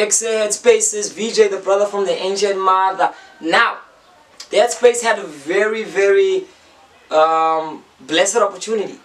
Mixer, Headspaces, VJ, the brother from the ancient mother. Now, the Headspace had a very, very blessed opportunity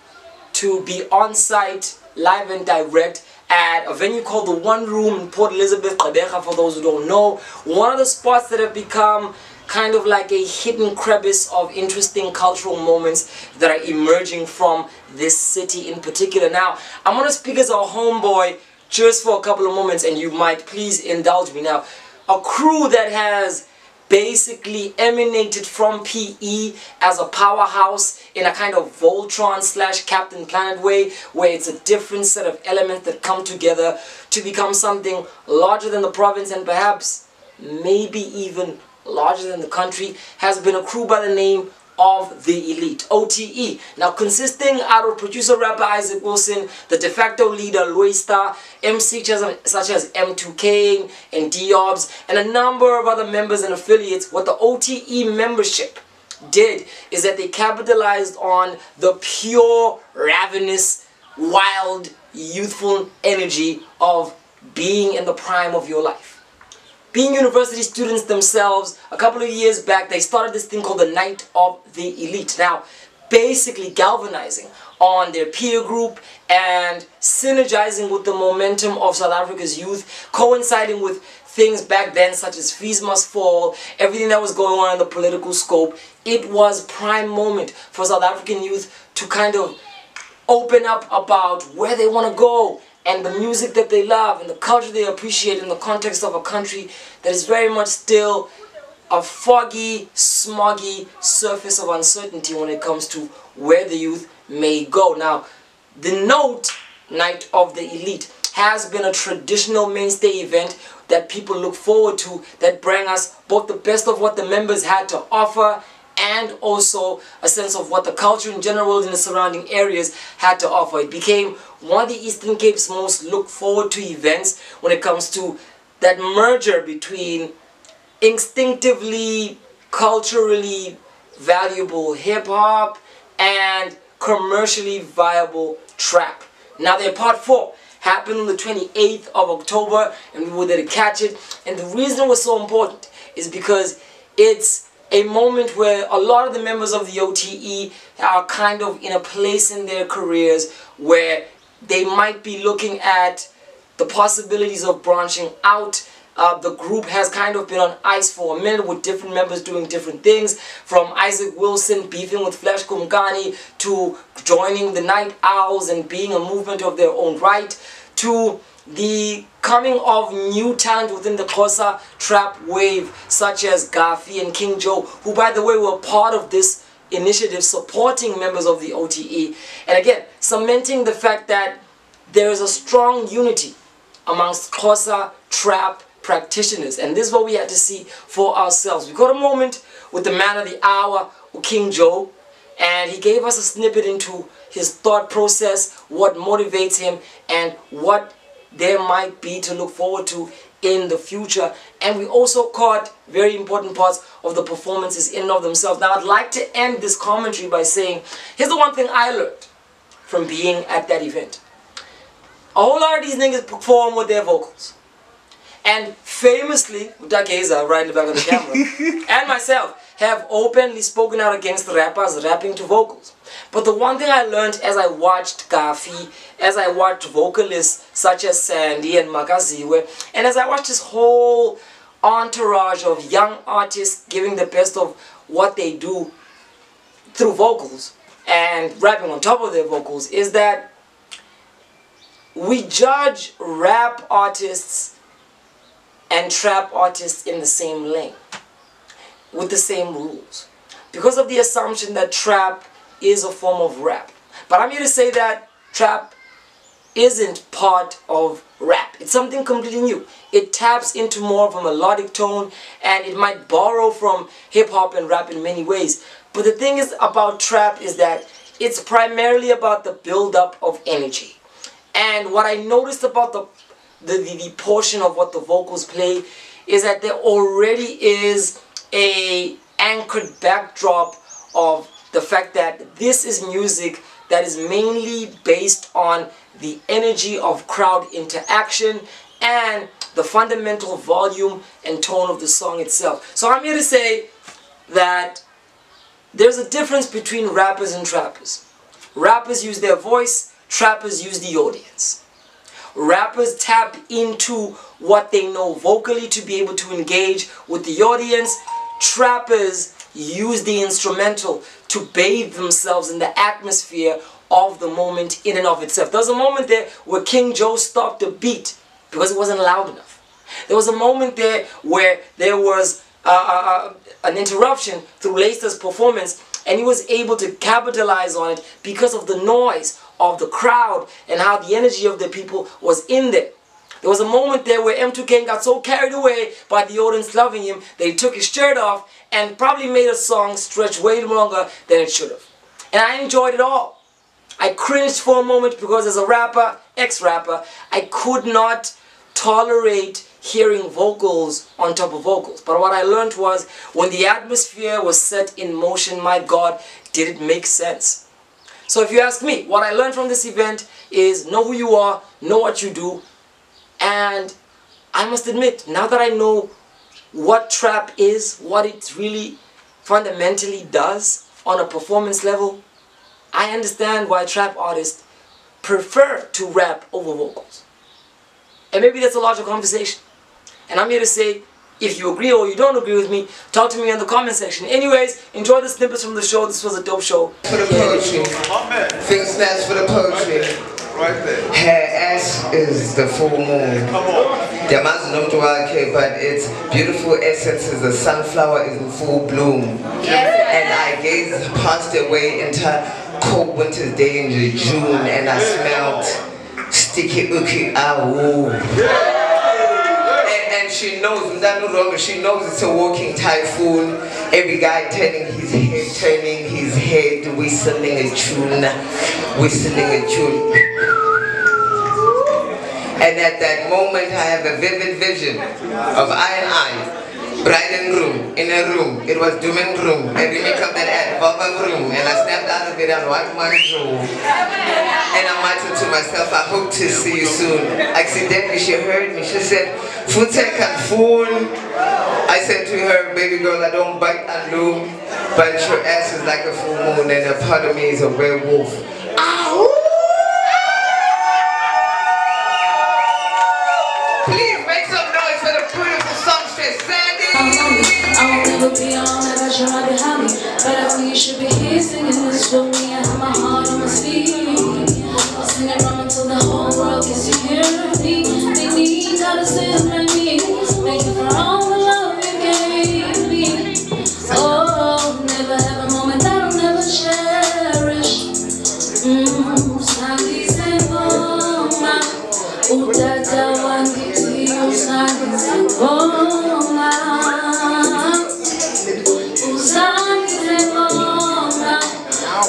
to be on site, live and direct, at a venue called the One Room in Port Elizabeth, Gqeberha, for those who don't know. One of the spots that have become kind of like a hidden crevice of interesting cultural moments that are emerging from this city in particular. Now, I'm going to speak as a homeboy just for a couple of moments, and you might please indulge me. Now, a crew that has basically emanated from PE as a powerhouse in a kind of Voltron / Captain Planet way, where it's a different set of elements that come together to become something larger than the province and perhaps maybe even larger than the country, has been a crew by the name of the Elite, OTE. Now, consisting out of producer rapper Isaac Wilson, the de facto leader LWAISTAR, MCs such as M2K and Diobs, and a number of other members and affiliates. What the OTE membership did is that they capitalized on the pure, ravenous, wild, youthful energy of being in the prime of your life. Being university students themselves, a couple of years back, they started this thing called the Night of the Elite. Now, basically galvanizing on their peer group and synergizing with the momentum of South Africa's youth, coinciding with things back then such as Fees Must Fall, everything that was going on in the political scope. It was prime moment for South African youth to kind of open up about where they want to go, and the music that they love and the culture they appreciate in the context of a country that is very much still a foggy, smoggy surface of uncertainty when it comes to where the youth may go. Now, the Night of the Elite has been a traditional mainstay event that people look forward to, that bring us both the best of what the members had to offer and also a sense of what the culture in general in the surrounding areas had to offer. It became one of the Eastern Cape's most looked forward to events when it comes to that merger between instinctively, culturally valuable hip-hop and commercially viable trap. Now, their part 4 happened on the 28th of October, and we were there to catch it. And the reason it was so important is because it's a moment where a lot of the members of the OTE are kind of in a place in their careers where they might be looking at the possibilities of branching out. The group has kind of been on ice for a minute with different members doing different things, from Isaac Wilson beefing with Flash Kumkani to joining the Night Owls and being a movement of their own right, to the coming of new talent within the Xhosa trap wave such as Gaffi and King Joe, who by the way were part of this initiative supporting members of the OTE, and again cementing the fact that there is a strong unity amongst Xhosa trap practitioners. And this is what we had to see for ourselves. We got a moment with the man of the hour, King Joe, and he gave us a snippet into his thought process, what motivates him and what there might be to look forward to in the future. And we also caught very important parts of the performances in and of themselves. Now, I'd like to end this commentary by saying, here's the one thing I learned from being at that event. A whole lot of these niggas perform with their vocals. And famously, Udageza, right in the back of the camera, and myself have openly spoken out against the rappers rapping to vocals. But the one thing I learned as I watched Gaffi, as I watched vocalists such as Sandy and Makaziwe, and as I watched this whole entourage of young artists giving the best of what they do through vocals and rapping on top of their vocals, is that we judge rap artists and trap artists in the same lane, with the same rules, because of the assumption that trap is a form of rap. But I'm here to say that trap isn't part of rap. It's something completely new. It taps into more of a melodic tone, and it might borrow from hip-hop and rap in many ways. But the thing is about trap is that it's primarily about the build-up of energy. And what I noticed about the portion of what the vocals play is that there already is a anchored backdrop of the fact that this is music that is mainly based on the energy of crowd interaction and the fundamental volume and tone of the song itself. So I'm here to say that there's a difference between rappers and trappers. Rappers use their voice, trappers use the audience. Rappers tap into what they know vocally to be able to engage with the audience. Trappers use the instrumental to bathe themselves in the atmosphere of the moment in and of itself. There was a moment there where King Joe stopped the beat because it wasn't loud enough. There was a moment there where there was an interruption through LWAISTAR's performance, and he was able to capitalize on it because of the noise of the crowd and how the energy of the people was in there. There was a moment there where M2K got so carried away by the audience loving him that he took his shirt off and probably made a song stretch way longer than it should have. And I enjoyed it all. I cringed for a moment because as a rapper, ex-rapper, I could not tolerate hearing vocals on top of vocals. But what I learned was when the atmosphere was set in motion, my God, did it make sense? So if you ask me, what I learned from this event is know who you are, know what you do, and I must admit, now that I know what trap is, what it really fundamentally does on a performance level, I understand why trap artists prefer to rap over vocals. And maybe that's a larger conversation. And I'm here to say, if you agree or you don't agree with me, talk to me in the comment section. Anyways, enjoy the snippets from the show. This was a dope show. For the poetry. Finger snaps for the poetry. Right there. Her ass is the full moon. Come on. But its beautiful essence is the sunflower is in full bloom. And I gazed past the way into cold winter's day in June, and I smelled sticky uki awu. And she knows, she knows it's a walking typhoon. Every guy turning his head, whistling a tune. And at that moment I have a vivid vision of I, bride and groom, in a room. It was doom and gloom, a remake of that ad, Baba Room, and I snapped out of it and wiped my jaw. And I muttered to myself, I hope to see you soon. Accidentally she heard me, she said, Futek and phone. I said to her, baby girl, I don't bite and loom, but your ass is like a full moon and a part of me is a werewolf. Ow! Please make some noise for the beautiful songstress, Sandy! I will never be on like I should right behind me, but I think you should be here singing this with me. I have my heart on my sleeve. I'll sing it wrong until the whole world gets to hear me. They need gotta sing like me. Thank you for all the love you gave me. Oh, never have a moment that I'll never cherish. Sandy Sengoma, Utata Wangiti, Sandy Sengoma, Sandy Sengoma,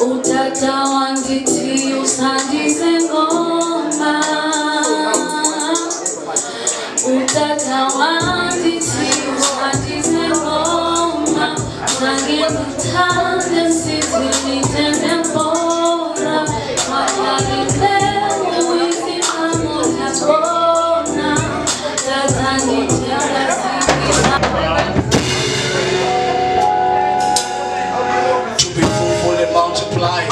Utata Wangiti, Sandy Sengoma, Utata Wangiti, Sandy Sengoma, Sandy Utata Sitili Tembora, Makali Leo, Wisi Amota Bona, Tazani To be fruitful and multiply,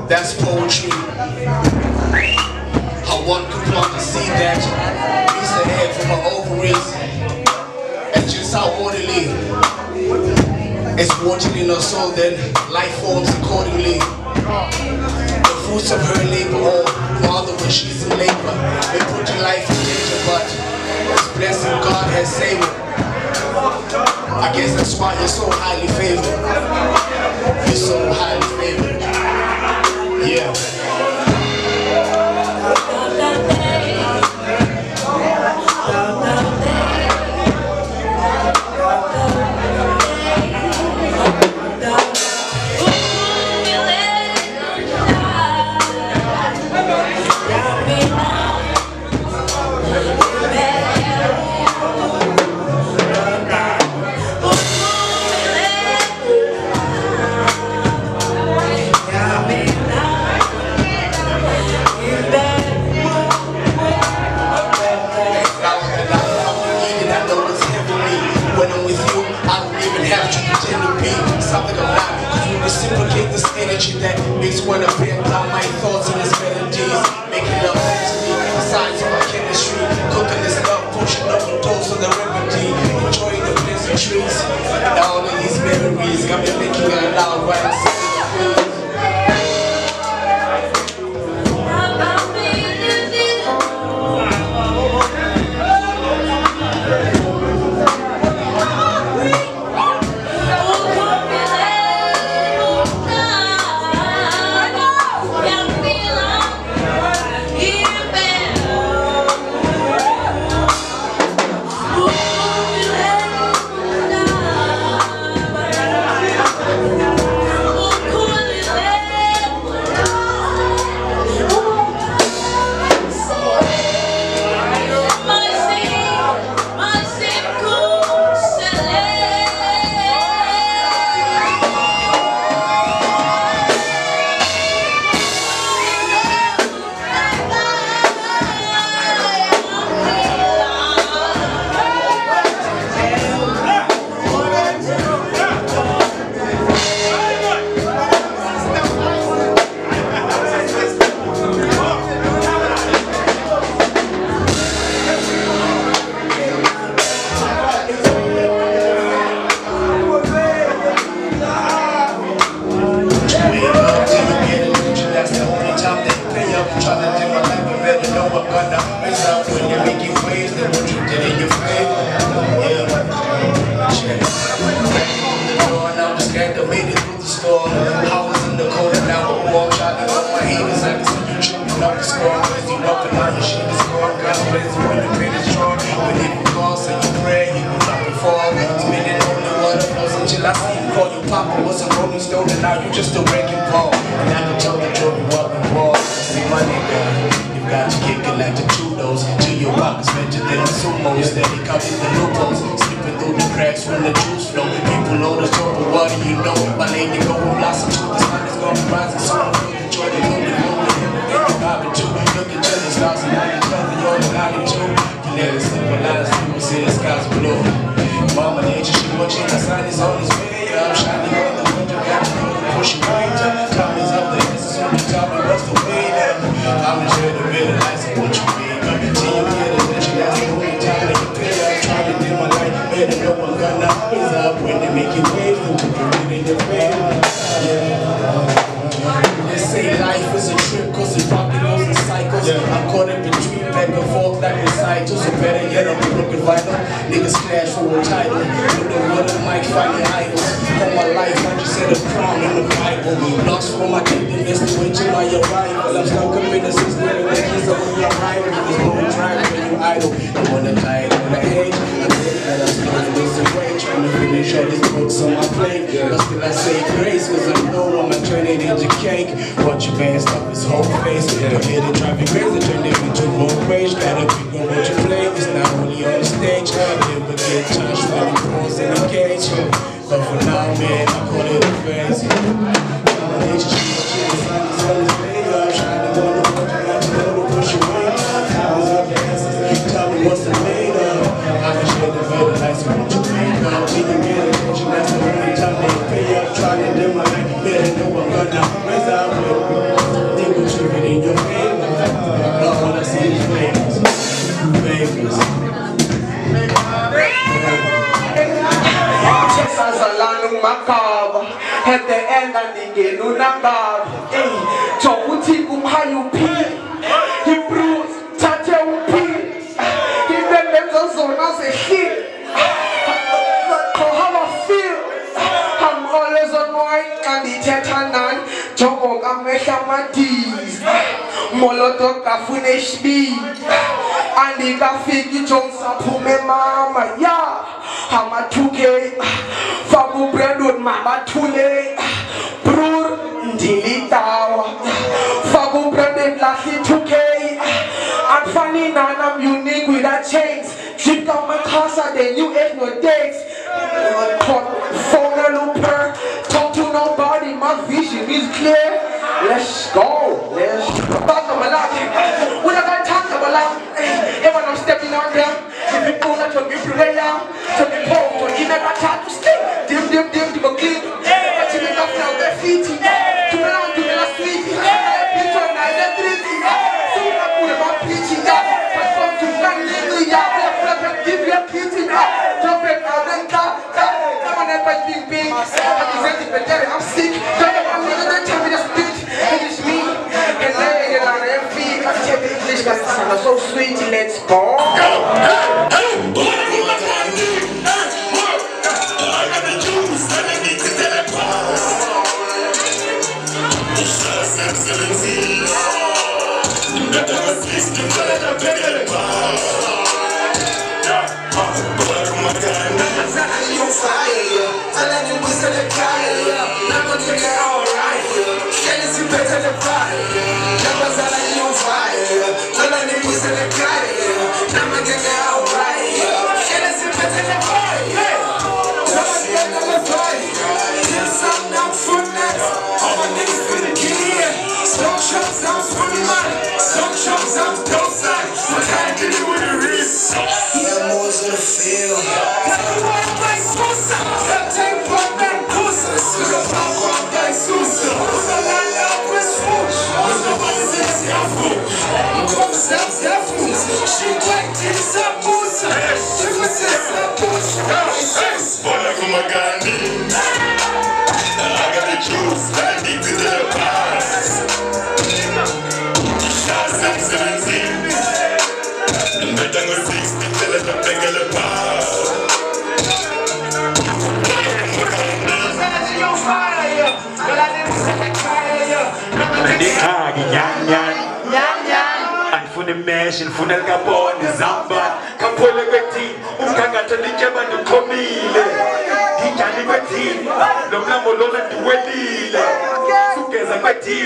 that's poetry. How one could plant a seed that meets the head from her ovaries, and just how orderly it's watered in her soul, then life forms accordingly. The fruits of her labor, or rather when she's in labor, they put your life in danger, but this blessing God has saved her. I guess that's why you're so highly favored. You're so highly favored. Yeah. Apply my thoughts in his melodies, making love mentally, besides my chemistry, cooking this love, pushing up the dose of the remedy, enjoying the pleasantries, down in these memories, got me thinking out loud while I'm singing the blues. Just a wrecking ball, and I can tell the joke you up and ball. See my nigga, you got to kick it like the Trudeaus. Till your pockets better than the sumos. Steady counting the loopholes, slipping through the cracks when the juice flow. People know the joke, but what do you know? My lady go and blossom too. The sun is gonna be rising soon. Feel the joy, the moon, the moon, the moon, the vibing too. Look at the stars and all each other, you're the lighting too. You let it symbolize, people say the sky's blue. Mama nature, she watching, the sun is on its way. I'm shining on the window, got you know the pushing weight. Time is up, the answers on the top, and what's the way now? I'm just here to realize what you mean. Till you get attention, that's the only time that you pay up. Trying to live my life, better know I'm gonna raise up when they make it waves. Don't put it in your face. They say life is a trip, cause it probably goes in cycles. I'm caught in between back and forth like recitals. So better yet, I'm looking vital. Niggas clash for a title. You know what the mic fighting idols. All my life, I just said a crown in the Bible. Lost for my kingdom, that's the way to my arrival. I'm stuck up in the system, and the keys are on your rival. There's no drive when you idle. You wanna die on the age. I think that I'm still this way, trying to finish all these books on my plate. But still I say grace, cause I know I'm turning into cake. Watch your man stop his whole face. I hear it driving crazy, turn it into road rage. Gotta figure what you play, it's not only on the stage. Never get touched when you pause in the cage. But for now, man, I call it a phase. My nature, she watching the sun is on his way. I'm shining on the water, got to know to push away. Powers up the answers, tell me what's the made of. I can share the better lights, what you make of. Till you get attention, that's the only time they pay up. Trying to live my life, you better know I'm gonna raise up with. They will trip it in your favor. All I see is favors. Favors. Makaba at the end and the Lunabab. Chokuti Kumhayupi, Hebrews, Tateupi, he then us on as a hit. How I feel, I'm always on white and the Tetanan, Jobog Ameshamadis, Molotov Kafunesh B, and the Gaffi Johnson Pume Mama, yeah. Hama 2K, Fabu Brandon Mama Tule, Brur Ndili Tawa, Fabu Brandon Lassie 2K, and funny Nana, I'm unique with that chains. Drip down my casa, then you ate no dates. Phone a looper, talk to nobody, my vision is clear. Let's go, let's talk to my life. When I got time to my life, when I'm stepping on them. To be born to be prayer, to be poor, to never try to stay. Dim, to be clean. But you make up now, they're feet. To be on to the last week. I'm sick. Don't know my nigga, they tell me to spit. It's me. And laying it on their feet. I tell the English, but it sounds so sweet. Let's go. I got the juice, and I need to teleport. The shots excellency. Let them assist you, let them take it apart. Mesh and Funel Gabon, Zamba, Capole Betty, Unkagatalika and Comile, Tijani Betty, Lomlamolola Duelile, Sukeza Betty,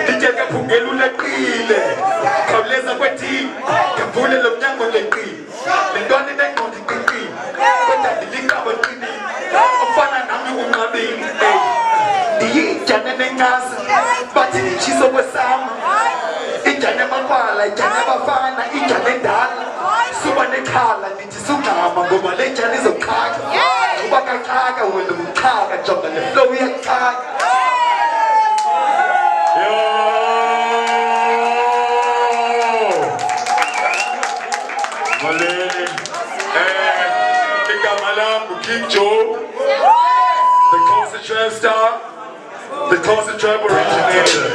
Tijaka Pungelula Kile, Kauleza Betty, Capule Lomnamo Leki, the Donny Nekoti Kiki, but I didn't have a kidney, Ofana Namu Nabi, the Jananas, but she's over some. Ijane mawala, ijane bafana, ijane dala. Suba nekhala, nijisukama, ngoba le jane izokhaga. Uba kakhaga, wena umkhaga, jonga le flow iyakhaga. Malene, igama langu King Joe, the concentrate star, the concentrate originator.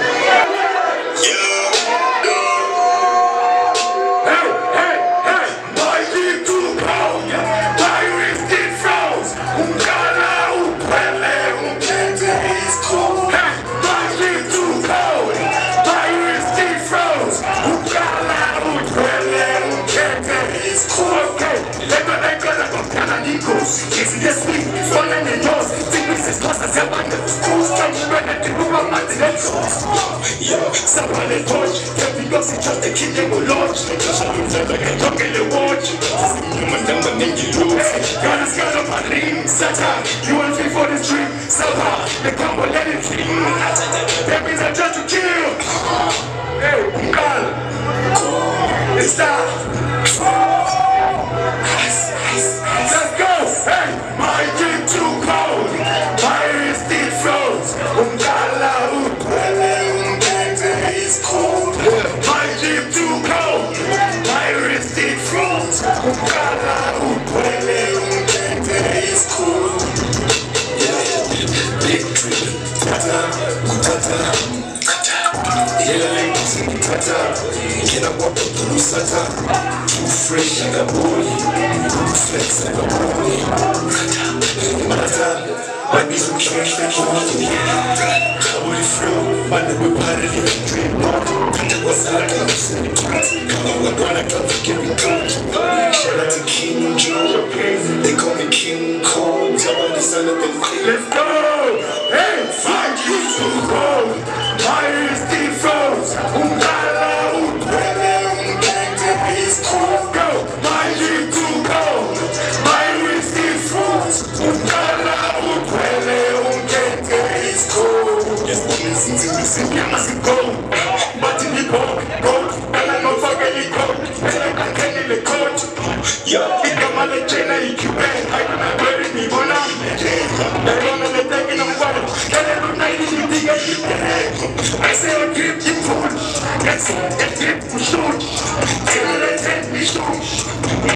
Somebody touch, every box is just a kid they will launch. Like a dog in the watch. Human number make you lose. God is got up my ring, Satan. You want me for this dream, Satan. They come and let it sing. That means I just to kill. Hey, God. It's that. Let's go. Hey, my dream too cold. My wrist it froze. It's cold. My jeep too cold. My wrist it froze. It's cold. Big tree. Tata. Kutata. Yeah, tata. Can I walk up through Sata? Too fresh like a boy. Too flex like a boy. Mata. My knees will cash like you want to be. What is real? My nigga part of the dream. What's that? Come on, we're gonna come to get me good. Shout out to King Joe. They call me King Cole. Tell me the son of the let's go! Hey, fuck you too cold. My wrist deep froze. Ungala, it's cold. Go! My jeep too cold. My wrist deep froze. Ungala, it's cold. Yes, listen, I must go. But in the cold, and I don't forget the cold. And I can't get in the cold. Yeah, think I'm on the chain, I eat you back. I can't bury me, but I'm they're gonna let that in the water. And every night you think I keep the head. I say I'll keep you food. That's it, that's it, for sure. And I'll let me shoot.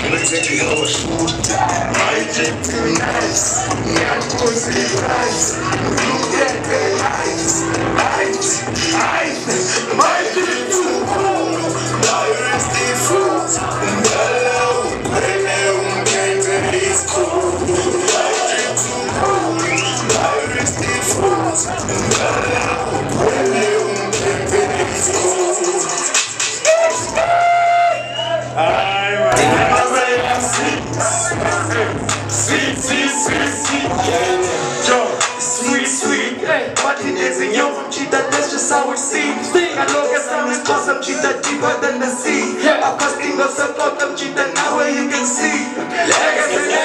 That's just how it seems. I look at some cause I'm cheated deeper than the sea. I'm casting the support, I'm cheated now where you can see. Legacy.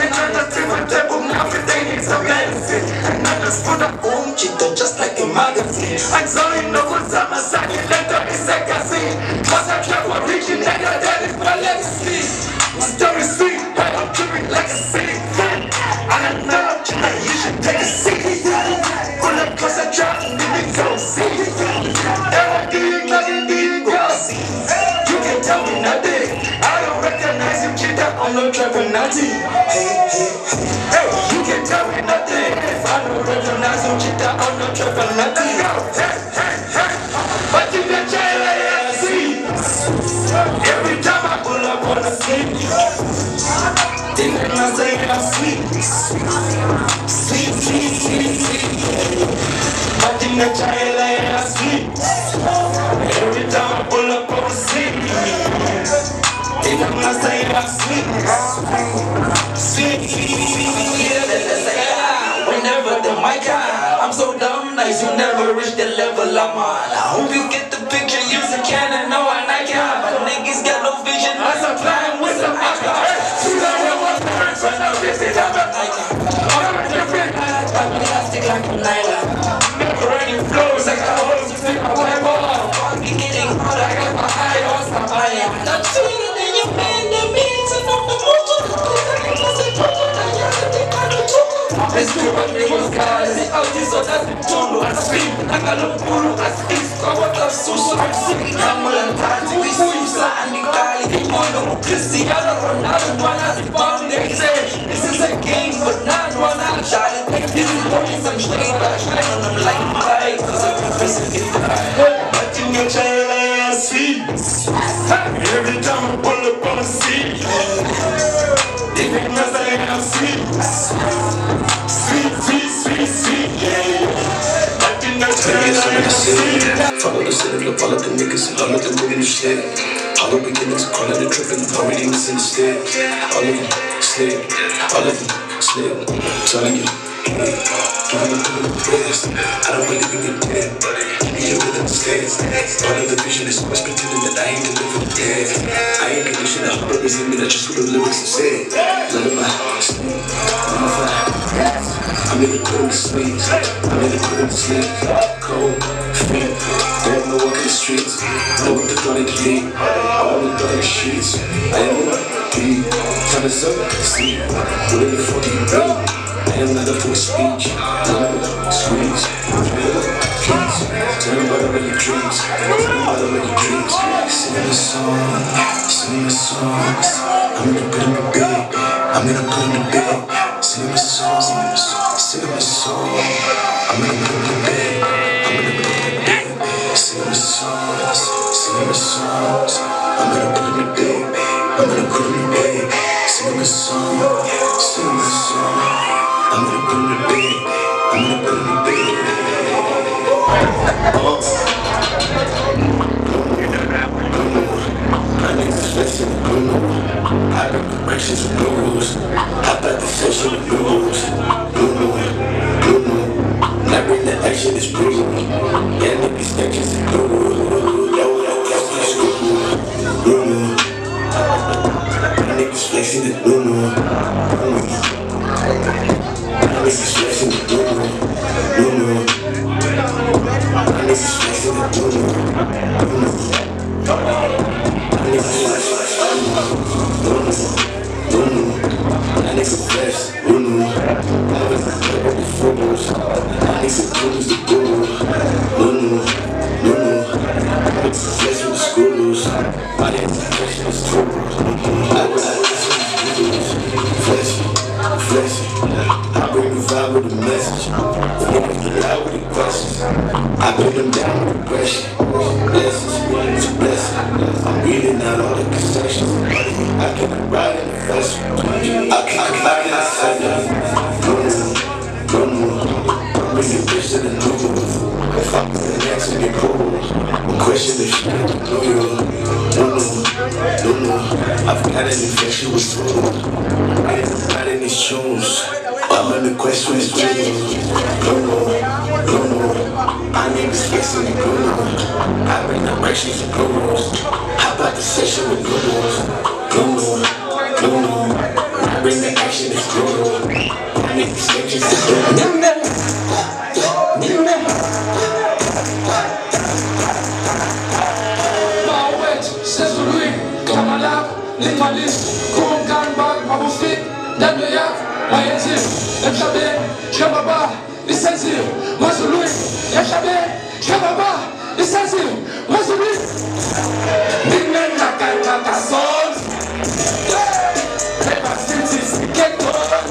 And I'm just different type of now they need some medicine. And I just put a boom cheater just like a magazine. I'm sorry, no one's on my side, let them be second. Cause I'm trying to reach it, that is my legacy. My story's sweet, I'm dripping like a city. And I know you should take a seat. Pull up cause I try to make it go see. You can tell me nothing. I don't recognize you, cheater, I'm no trapping nothing. Hey, you can tell me nothing. If I don't recognize you, cheater, I'm no trapping nothing. Hey. But you can tell I see. Every time I pull up on the scene, they make me say I'm sweet. But in the child I am sweet. Every time I pull up on the scene, they make me say I'm sweet. Whenever the mic high, I'm so dumb nice, you never reach the level I'm on. I hope you get the picture, use a cannon, no I like it. But niggas got no vision, I'm supplying with some alcohol. You don't know what parents when I visit, I'm a icon. I'm a different I'm elastic like a nylon. Never running flows, I got holes to take my wife off. I'm getting hot, I got my eye on some iron. I'm sweeter than your man, that means I'm not the most. Let's do what we was guys. Out this or that's the tono. I speak, I got no puru, I speak. I want to sushi, I'm sick. I'm all in party. We see you and the guy. On the Cristiano Ronaldo, one has the bomb. They say this is a game, but not one out. This is only some shade, but I shine on them like lights. Cause I'm a person get high. But in your child, I see. Every time I pull up on the scene, they make me say I'm sweet. Sweet, yeah. But in your child, I see. Follow the city, follow the niggas, and all of them moving the shit. All the beginners, call it a trip, and I'm already misunderstood. All of them slip, telling you, giving up to the best. I don't believe in your dead, buddy. You really understand. Part of the vision is always pretending that I ain't delivering dead. I ain't conditioned, I represent me, that's just what the lyrics have said. Lullaby, sleep, I'm in the cold sleep, I'm in the cold sleep. Cold feet, don't know what the streets. Know what the bloody lead. I want the bloody sheets. I am in the deep. Time is up, sleep. What in the fuck do you mean? I am not a full speech. Squeeze, peace. Tell me about the many dreams. Sing me songs. I'm gonna put in the bed. Sing me songs. I'm gonna put in the bed. Sing me songs. I'm gonna put in the bed. Sing me song. I'm gonna put in the bed. My niggas flexing with blue. I got corrections with blue rules. I bet the session with blue rules. When I bring the action, it's brutal. Yeah, niggas actions is brutal. My niggas flexing with blue. My niggas flexing with blue. My niggas flexing with blue. I reply with a message. Niggas get out with the questions. I put them down with aggression. Blessings, it's a blessing. I'm reading out all the concessions. I can ride in the vessel. I can say that. No more. Bring your bitch to the new. If I'm the next to get cool. My question is, no, I've got an infectious food. Not in these tunes. I'm in the question is no. I need this fixing the good. I bring the directions and gurus. How about the session with no. I bring the action is brutal. I need these sketches and Minimalist, Kurumkan, Bag, Mabufik, Danuyak, Mayenzi, Mshabe, Shababa, Lisensi, Mazului, Yashabe, Shababa, Lisensi, Mazului, Ningen Nakaka Sons, Paper Cities, Keton,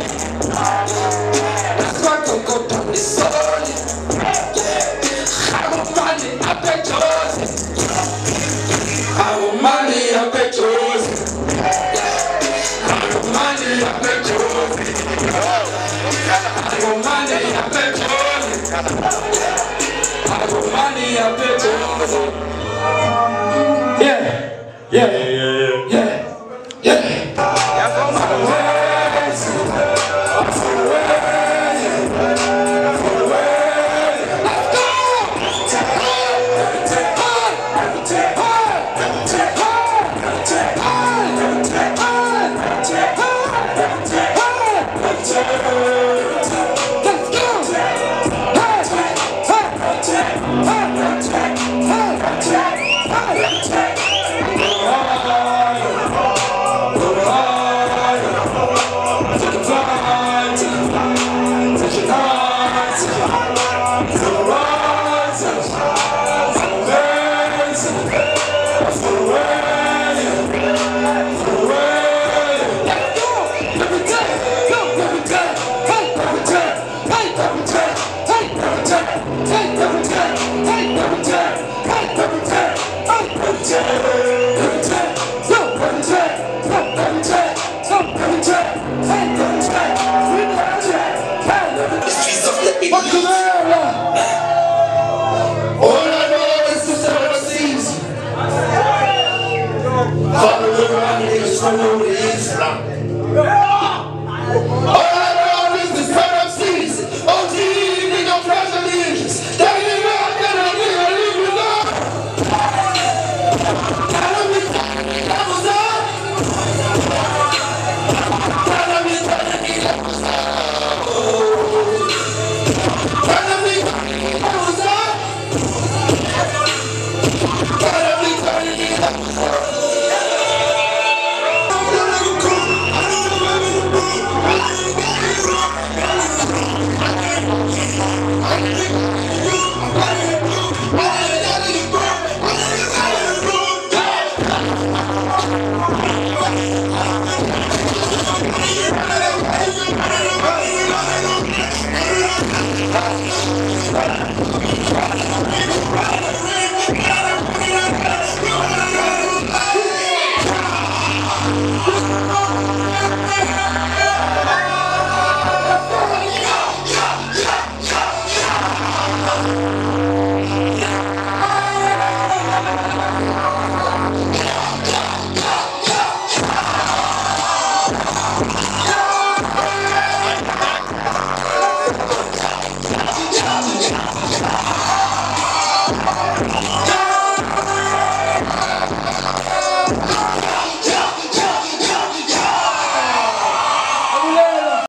Naswato Kotan, Nisoli, Money, I bet yours, our money, I bet yours. Money, I bet you. I got money, I bet you. I got money, I bet you. Yeah.